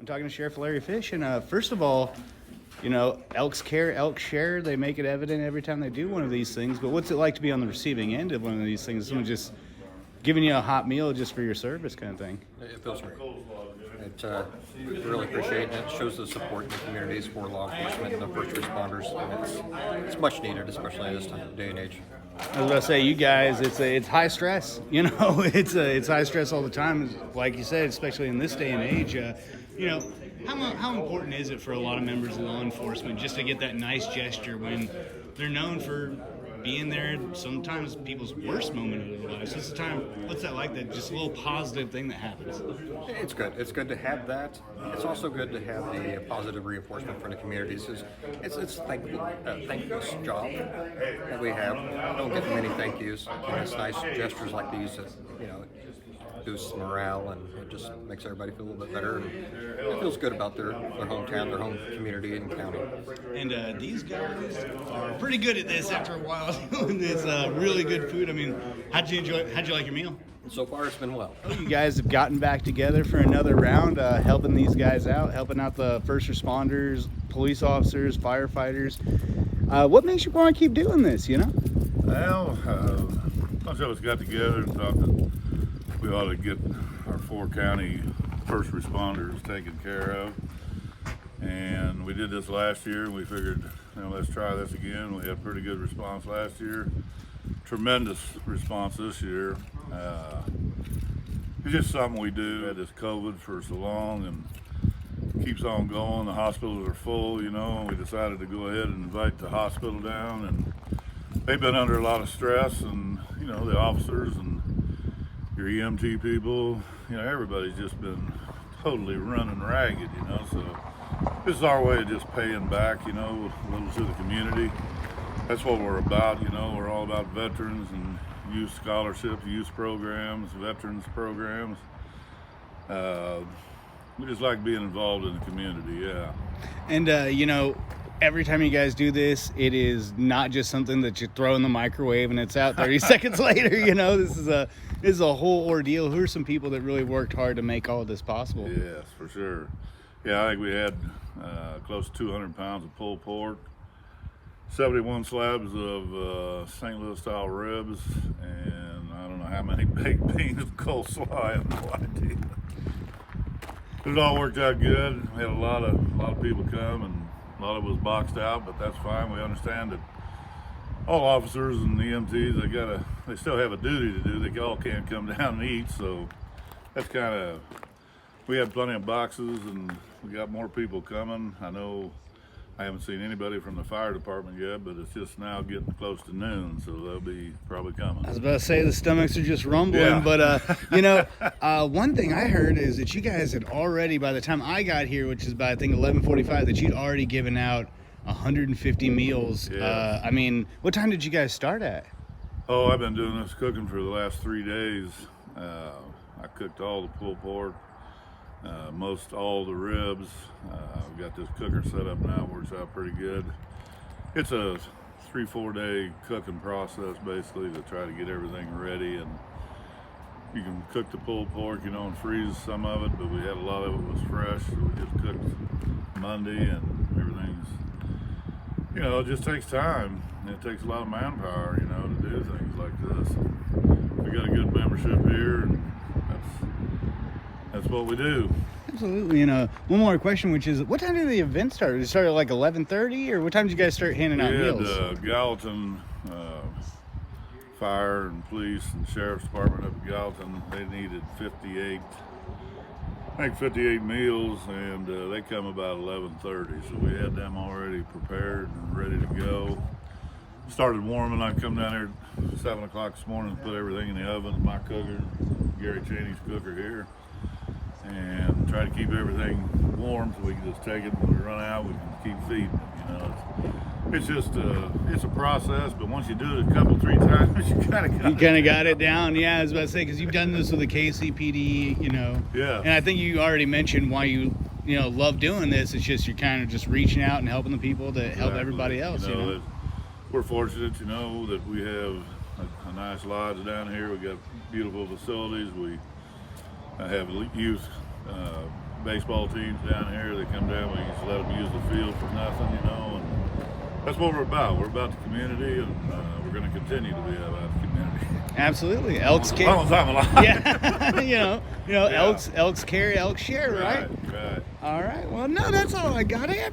talking to Sheriff Larry Fish, and first of all, Elks care, Elks share. They make it evident every time they do one of these things. But what's it like to be on the receiving end of one of these things? Someone just giving you a hot meal just for your service, kind of thing. It feels great. We really appreciate it. It shows the support in the communities for law enforcement and the first responders, and it's much needed, especially in this day and age. I was about to say, you guys, it's high stress. It's high stress all the time. Like you said, especially in this day and age. How important is it for a lot of members of law enforcement just to get that nice gesture when they're known for being there sometimes people's worst moment of their lives? It's a time, what's that like, that just a little positive thing that happens? It's good. It's good to have that. It's also good to have the positive reinforcement from the communities. It's a thankless job that we have. We don't get many thank yous. And it's nice gestures like these that, boosts morale, and it just makes everybody feel a little bit better. And it feels good about their hometown, their home community and county. And these guys are pretty good at this after a while doing this really good food. I mean, how'd you like your meal? So far, it's been well. You guys have gotten back together for another round, helping these guys out, helping out the first responders, police officers, firefighters. What makes you want to keep doing this, Well, a bunch of us got together and thought that we ought to get our 4 county first responders taken care of. And we did this last year, and we figured, let's try this again. We had pretty good response last year. Tremendous response this year. It's just something we do. We had this COVID for so long and keeps on going. The hospitals are full, and we decided to go ahead and invite the hospital down, and they've been under a lot of stress, and the officers and your EMT people, everybody's just been totally running ragged, so this is our way of just paying back, a little to the community. That's what we're about, we're all about veterans and youth scholarships, youth programs, veterans programs. We just like being involved in the community, yeah. And, every time you guys do this, it is not just something that you throw in the microwave and it's out 30 seconds later. This is a whole ordeal. Who are some people that really worked hard to make all of this possible? Yes, for sure. Yeah, I think we had close to 200 pounds of pulled pork, 71 slabs of St. Louis style ribs, and I don't know how many baked beans of coleslaw. I have no idea. It all worked out good. We had a lot of people come, and a lot of it was boxed out, but that's fine. We understand that all officers and EMTs, they still have a duty to do. They all can't come down and eat, so that's we had plenty of boxes, and we got more people coming. I know I haven't seen anybody from the fire department yet, but it's just now getting close to noon, so they'll be probably coming. I was about to say the stomachs are just rumbling, yeah. But one thing I heard is that you guys had already, by the time I got here, which is by I think 11:45, that you'd already given out 150 meals. Yeah. What time did you guys start at? Oh, I've been doing this cooking for the last 3 days. I cooked all the pulled pork. Most all the ribs. We've got this cooker set up now, works out pretty good. It's a 3-4 day cooking process basically to try to get everything ready, and you can cook the pulled pork, and freeze some of it, but we had a lot of it was fresh, so we just cooked Monday, and everything's, it just takes time. It takes a lot of manpower, to do things like this. We got a good membership here, and that's what we do. Absolutely. One more question, which is, what time did the event start? Did it start at like 11:30, or what time did you guys start handing out meals? We had Gallatin Fire and Police and Sheriff's Department up at Gallatin. They needed 58 meals, and they come about 11:30. So we had them already prepared and ready to go. Started warming. I come down here at 7 o'clock this morning and put everything in the oven. My cooker, Gary Cheney's cooker here, and try to keep everything warm so we can just take it when we run out. We can keep feeding it. It's just it's a process, but once you do it a couple, 3 times, you kind of got it down. Yeah, I was about to say, because you've done this with the KCPD, Yeah. And I think you already mentioned why you love doing this. It's just you're kind of just reaching out and helping the people to help everybody else. We're fortunate, that we have a nice lodge down here. We got beautiful facilities. We have youth baseball teams down here. They come down, we used to let them use the field for nothing, you know, and that's what we're about. We're about the community, and we're going to continue to be about the community. Absolutely. Elks As long as care. I'm alive. Yeah. Yeah. Yeah. Elks care, Elks share, right? Right. All right. Well, no, that's all I got. Hey,